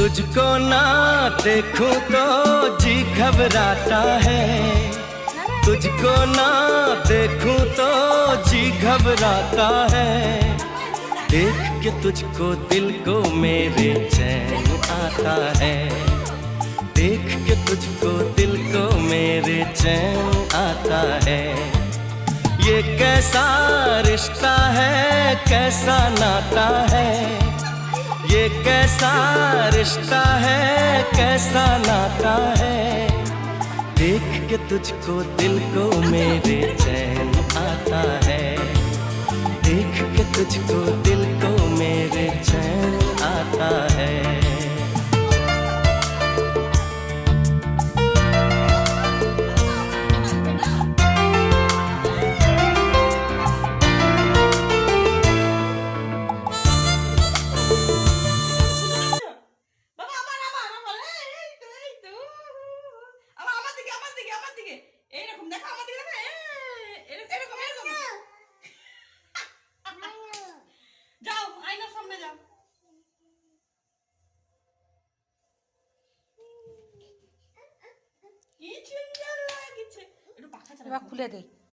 तुझको ना देखूं तो जी घबराता है, तुझको ना देखूं तो जी घबराता है। देख के तुझको दिल को मेरे चैन आता है, देख के तुझको दिल को मेरे चैन आता है। ये कैसा रिश्ता है, कैसा नाता है, ये कैसा रिश्ता है, कैसा नाता है। देख के तुझको दिल को मेरे चैन आता है, देख के तुझको दिल को मेरे चैन आता है। এবার খুলে দেই।